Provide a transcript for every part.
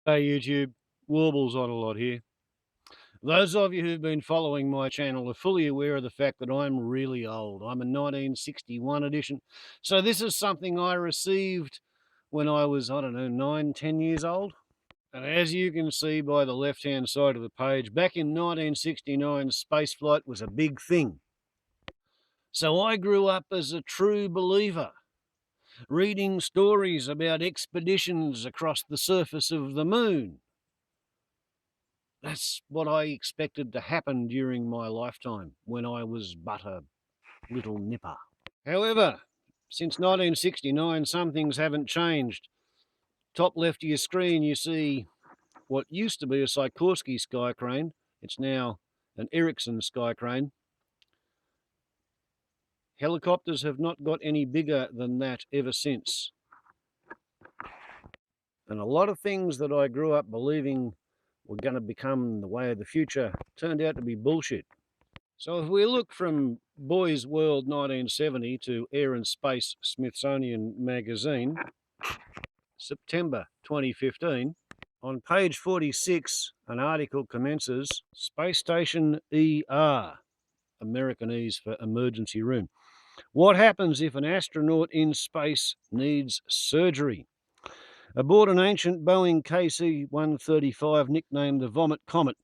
Hey YouTube, Warbles on a lot here. Those of you who've been following my channel are fully aware of the fact that I'm really old. I'm a 1961 edition. So this is something I received when I was, I don't know, 9, 10 years old. And as you can see by the left-hand side of the page, back in 1969, spaceflight was a big thing. So I grew up as a true believer, reading stories about expeditions across the surface of the moon. That's what I expected to happen during my lifetime when I was but a little nipper. However, since 1969, some things haven't changed. Top left of your screen, you see what used to be a Sikorsky sky crane. It's now an Ericsson sky crane. Helicopters have not got any bigger than that ever since. And a lot of things that I grew up believing were going to become the way of the future turned out to be bullshit. So if we look from Boy's World 1970 to Air and Space Smithsonian Magazine, September 2015, on page 46, an article commences, Space Station ER, American E's for emergency room. What happens if an astronaut in space needs surgery? Aboard an ancient Boeing KC-135 nicknamed the Vomit Comet,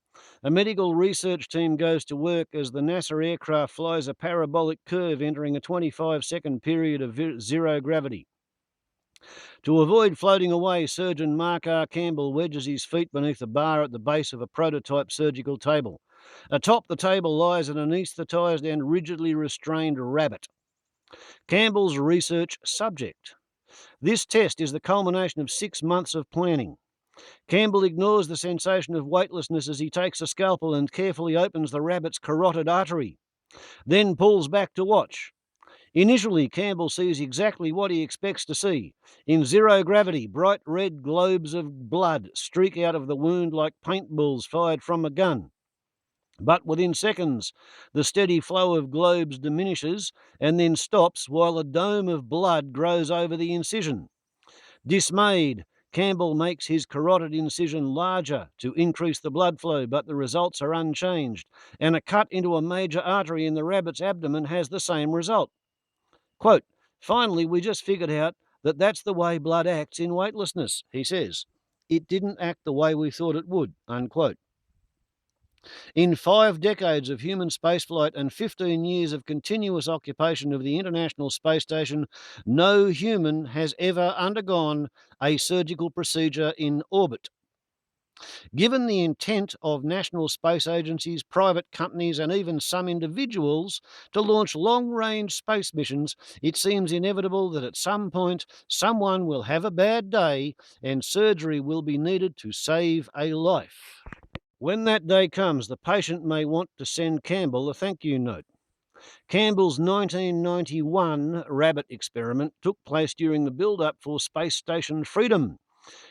a medical research team goes to work as the NASA aircraft flies a parabolic curve entering a 25-second period of zero gravity. To avoid floating away, surgeon Mark R. Campbell wedges his feet beneath a bar at the base of a prototype surgical table. Atop the table lies an anaesthetised and rigidly restrained rabbit. Campbell's research subject. This test is the culmination of 6 months of planning. Campbell ignores the sensation of weightlessness as he takes a scalpel and carefully opens the rabbit's carotid artery, then pulls back to watch. Initially, Campbell sees exactly what he expects to see. In zero gravity, bright red globes of blood streak out of the wound like paintballs fired from a gun. But within seconds, the steady flow of globes diminishes and then stops while a dome of blood grows over the incision. Dismayed, Campbell makes his carotid incision larger to increase the blood flow, but the results are unchanged, and a cut into a major artery in the rabbit's abdomen has the same result. Quote, finally, we just figured out that that's the way blood acts in weightlessness, he says. It didn't act the way we thought it would, unquote. In 5 decades of human spaceflight and 15 years of continuous occupation of the International Space Station, no human has ever undergone a surgical procedure in orbit. Given the intent of national space agencies, private companies, and even some individuals to launch long-range space missions, it seems inevitable that at some point someone will have a bad day and surgery will be needed to save a life. When that day comes, the patient may want to send Campbell a thank you note. Campbell's 1991 rabbit experiment took place during the build-up for Space Station Freedom,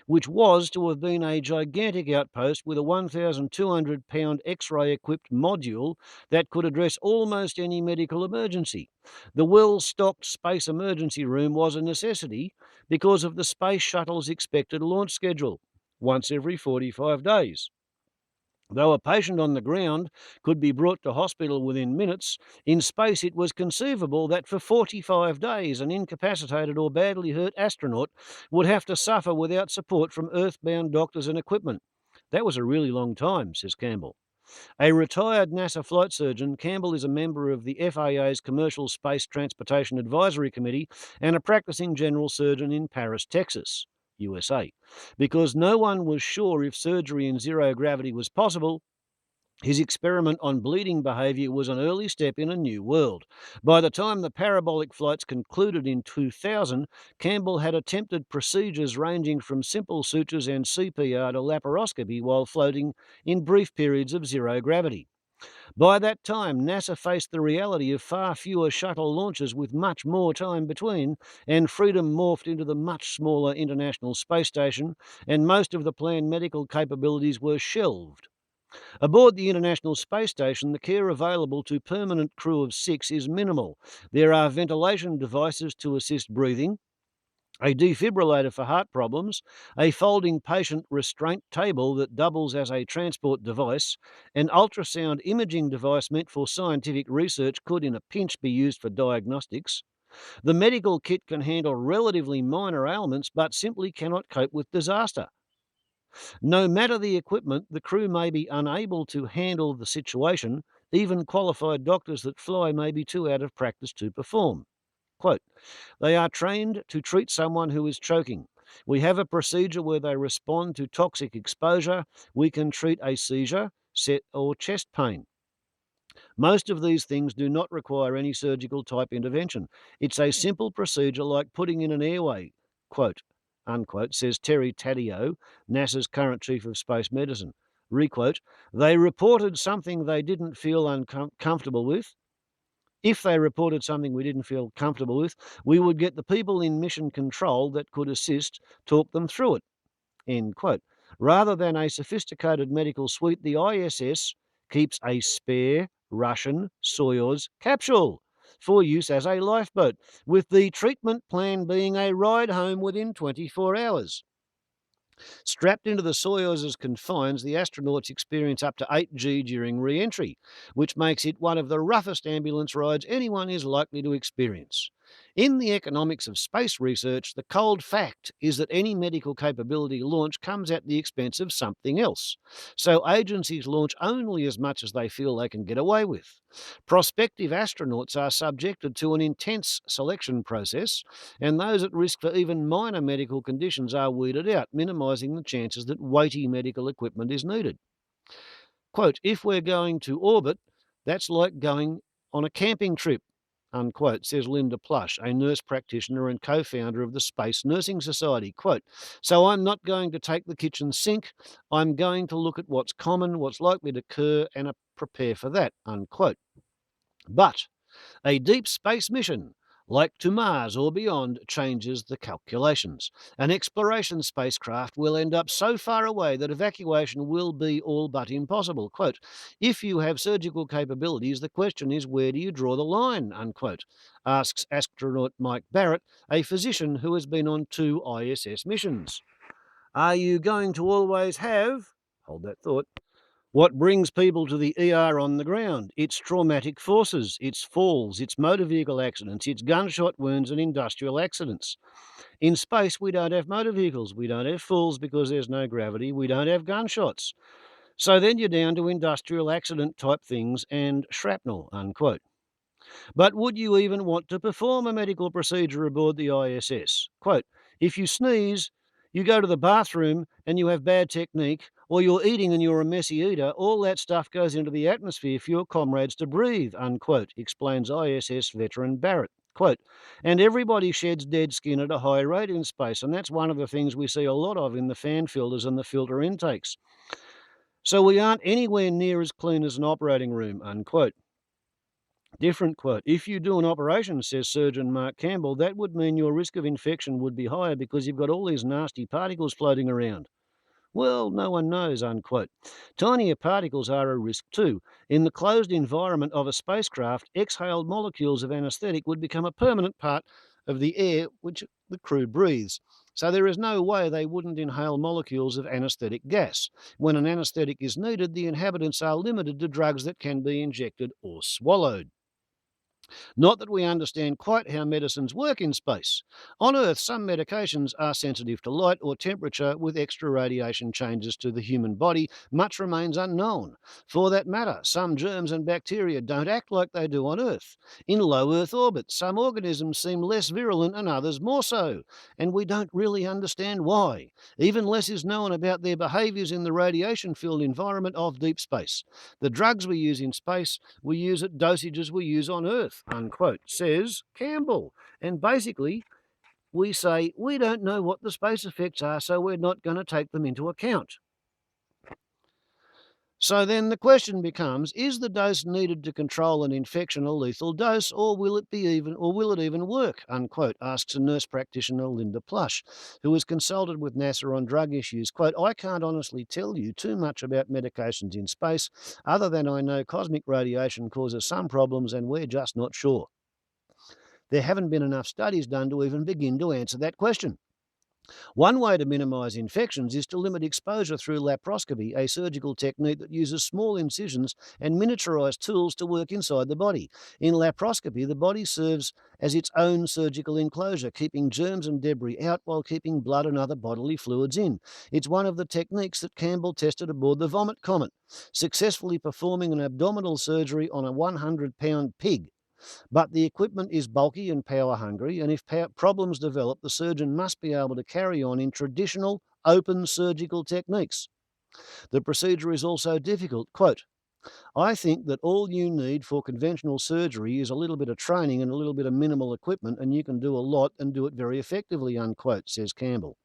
which was to have been a gigantic outpost with a 1,200-pound X-ray-equipped module that could address almost any medical emergency. The well-stocked space emergency room was a necessity because of the space shuttle's expected launch schedule, once every 45 days. Though a patient on the ground could be brought to hospital within minutes, in space it was conceivable that for 45 days an incapacitated or badly hurt astronaut would have to suffer without support from earthbound doctors and equipment. That was a really long time, says Campbell. A retired NASA flight surgeon, Campbell is a member of the FAA's Commercial Space Transportation Advisory Committee and a practicing general surgeon in Paris, Texas, USA. Because no one was sure if surgery in zero gravity was possible, his experiment on bleeding behaviour was an early step in a new world. By the time the parabolic flights concluded in 2000, Campbell had attempted procedures ranging from simple sutures and CPR to laparoscopy while floating in brief periods of zero gravity. By that time, NASA faced the reality of far fewer shuttle launches with much more time between, and Freedom morphed into the much smaller International Space Station, and most of the planned medical capabilities were shelved. Aboard the International Space Station, the care available to permanent crew of 6 is minimal. There are ventilation devices to assist breathing, a defibrillator for heart problems, a folding patient restraint table that doubles as a transport device, an ultrasound imaging device meant for scientific research could in a pinch be used for diagnostics. The medical kit can handle relatively minor ailments but simply cannot cope with disaster. No matter the equipment, the crew may be unable to handle the situation. Even qualified doctors that fly may be too out of practice to perform. Quote, they are trained to treat someone who is choking. We have a procedure where they respond to toxic exposure. We can treat a seizure, set, or chest pain. Most of these things do not require any surgical type intervention. It's a simple procedure like putting in an airway, quote, unquote, says Terry Taddeo, NASA's current chief of space medicine. Requote, they reported something they didn't feel uncomfortable with. If they reported something we didn't feel comfortable with, we would get the people in mission control that could assist talk them through it. End quote. Rather than a sophisticated medical suite, the ISS keeps a spare Russian Soyuz capsule for use as a lifeboat, with the treatment plan being a ride home within 24 hours. Strapped into the Soyuz's confines, the astronauts experience up to 8G during re-entry, which makes it one of the roughest ambulance rides anyone is likely to experience. In the economics of space research, the cold fact is that any medical capability launch comes at the expense of something else. So agencies launch only as much as they feel they can get away with. Prospective astronauts are subjected to an intense selection process, and those at risk for even minor medical conditions are weeded out, minimising the chances that weighty medical equipment is needed. Quote, if we're going to orbit, that's like going on a camping trip, unquote, says Linda Plush, a nurse practitioner and co-founder of the Space Nursing Society. Quote, so I'm not going to take the kitchen sink, I'm going to look at what's common, what's likely to occur, and prepare for that, unquote. But a deep space mission, like to Mars or beyond, changes the calculations. An exploration spacecraft will end up so far away that evacuation will be all but impossible. Quote, if you have surgical capabilities, the question is where do you draw the line, unquote, asks astronaut Mike Barrett, a physician who has been on 2 ISS missions. Are you going to always have, hold that thought, what brings people to the ER on the ground? It's traumatic forces, it's falls, it's motor vehicle accidents, it's gunshot wounds and industrial accidents. In space, we don't have motor vehicles, we don't have falls because there's no gravity, we don't have gunshots. So then you're down to industrial accident type things and shrapnel, unquote. But would you even want to perform a medical procedure aboard the ISS? Quote, if you sneeze, you go to the bathroom and you have bad technique, or you're eating and you're a messy eater, all that stuff goes into the atmosphere for your comrades to breathe, unquote, explains ISS veteran Barrett. Quote, and everybody sheds dead skin at a high rate in space, and that's one of the things we see a lot of in the fan filters and the filter intakes. So we aren't anywhere near as clean as an operating room, unquote. Different quote. If you do an operation, says surgeon Mark Campbell, that would mean your risk of infection would be higher because you've got all these nasty particles floating around. Well, no one knows, unquote. Tinier particles are a risk too. In the closed environment of a spacecraft, exhaled molecules of anesthetic would become a permanent part of the air which the crew breathes. So there is no way they wouldn't inhale molecules of anesthetic gas. When an anesthetic is needed, the inhabitants are limited to drugs that can be injected or swallowed. Not that we understand quite how medicines work in space. On Earth, some medications are sensitive to light or temperature with extra radiation changes to the human body. Much remains unknown. For that matter, some germs and bacteria don't act like they do on Earth. In low Earth orbit, some organisms seem less virulent and others more so, and we don't really understand why. Even less is known about their behaviours in the radiation-filled environment of deep space. The drugs we use in space, we use at dosages we use on Earth, unquote, says Campbell. And basically, we say we don't know what the space effects are, so we're not going to take them into account. So then the question becomes, is the dose needed to control an infection a lethal dose, or will it even work, unquote, asks a nurse practitioner, Linda Plush, who has consulted with NASA on drug issues. Quote, I can't honestly tell you too much about medications in space, other than I know cosmic radiation causes some problems and we're just not sure. There haven't been enough studies done to even begin to answer that question. One way to minimise infections is to limit exposure through laparoscopy, a surgical technique that uses small incisions and miniaturised tools to work inside the body. In laparoscopy, the body serves as its own surgical enclosure, keeping germs and debris out while keeping blood and other bodily fluids in. It's one of the techniques that Campbell tested aboard the Vomit Comet, successfully performing an abdominal surgery on a 100-pound pig. But the equipment is bulky and power hungry, and if problems develop, the surgeon must be able to carry on in traditional open surgical techniques. The procedure is also difficult. Quote, I think that all you need for conventional surgery is a little bit of training and a little bit of minimal equipment, and you can do a lot and do it very effectively, unquote, says Campbell.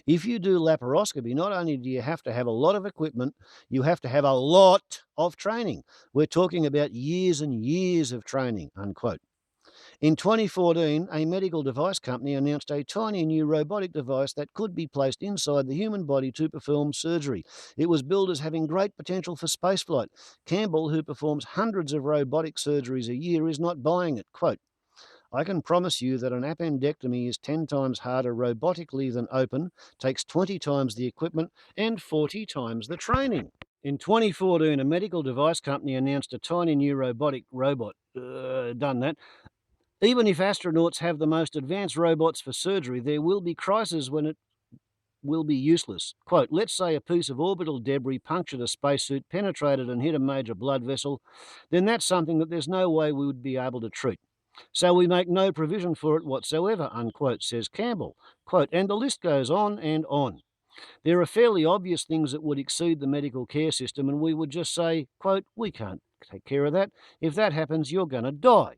If you do laparoscopy, not only do you have to have a lot of equipment, you have to have a lot of training. We're talking about years and years of training, unquote. In 2014, a medical device company announced a tiny new robotic device that could be placed inside the human body to perform surgery. It was billed as having great potential for spaceflight. Campbell, who performs hundreds of robotic surgeries a year, is not buying it. Quote, I can promise you that an appendectomy is 10 times harder robotically than open, takes 20 times the equipment, and 40 times the training. In 2014, a medical device company announced a tiny new robotic robot. Done that. Even if astronauts have the most advanced robots for surgery, there will be crises when it will be useless. Quote, let's say a piece of orbital debris punctured a spacesuit, penetrated and hit a major blood vessel, then that's something that there's no way we would be able to treat. So we make no provision for it whatsoever, unquote, says Campbell. Quote, and the list goes on and on. There are fairly obvious things that would exceed the medical care system, and we would just say, quote, we can't take care of that. If that happens, you're going to die.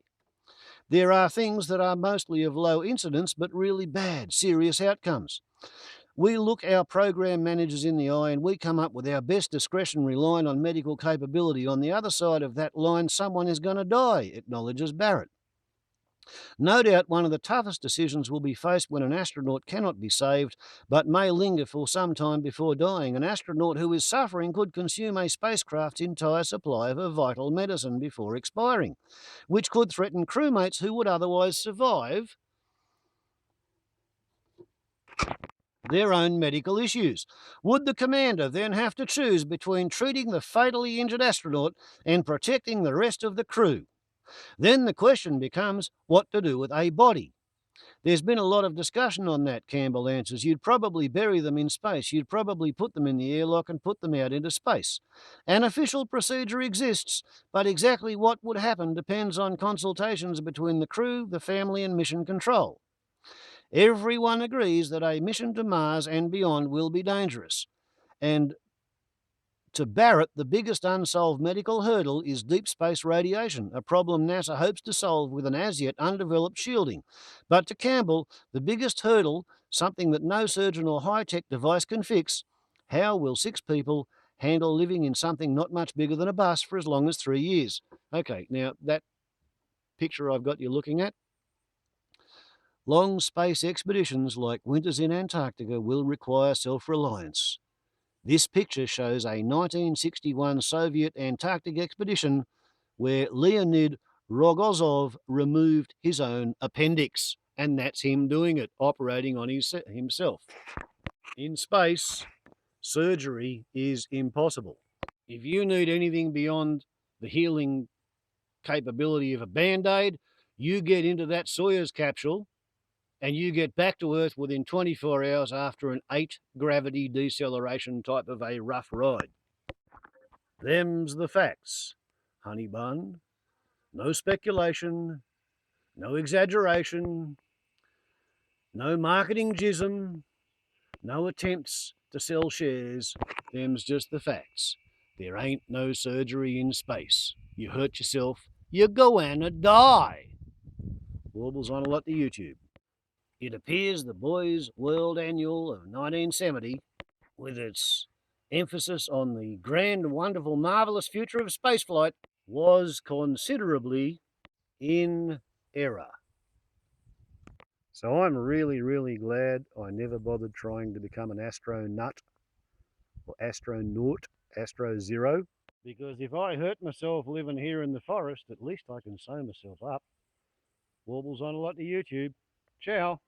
There are things that are mostly of low incidence, but really bad, serious outcomes. We look our program managers in the eye and we come up with our best discretionary line on medical capability. On the other side of that line, someone is going to die, acknowledges Barrett. No doubt one of the toughest decisions will be faced when an astronaut cannot be saved, but may linger for some time before dying. An astronaut who is suffering could consume a spacecraft's entire supply of a vital medicine before expiring, which could threaten crewmates who would otherwise survive their own medical issues. Would the commander then have to choose between treating the fatally injured astronaut and protecting the rest of the crew? Then the question becomes what to do with a body. There's been a lot of discussion on that, Campbell answers. You'd probably bury them in space. You'd probably put them in the airlock and put them out into space. An official procedure exists, but exactly what would happen depends on consultations between the crew, the family, and mission control. Everyone agrees that a mission to Mars and beyond will be dangerous. And to Barrett, the biggest unsolved medical hurdle is deep space radiation, a problem NASA hopes to solve with an as yet undeveloped shielding. But to Campbell, the biggest hurdle, something that no surgeon or high-tech device can fix, how will 6 people handle living in something not much bigger than a bus for as long as 3 years? Okay, now that picture I've got you looking at, long space expeditions like winters in Antarctica will require self-reliance. This picture shows a 1961 Soviet Antarctic expedition where Leonid Rogozov removed his own appendix. And that's him doing it, operating on himself. In space, surgery is impossible. If you need anything beyond the healing capability of a Band-Aid, you get into that Soyuz capsule and you get back to Earth within 24 hours after an 8-gravity deceleration type of a rough ride. Them's the facts, honey bun. No speculation, no exaggeration, no marketing jism, no attempts to sell shares. Them's just the facts. There ain't no surgery in space. You hurt yourself, you're going to die. Warbles on a lot to YouTube. It appears the Boys' World Annual of 1970, with its emphasis on the grand, wonderful, marvellous future of spaceflight, was considerably in error. So I'm really, really glad I never bothered trying to become an astronut or astronaut, astro zero, because if I hurt myself living here in the forest, at least I can sew myself up. Warbles on a lot to YouTube. Ciao.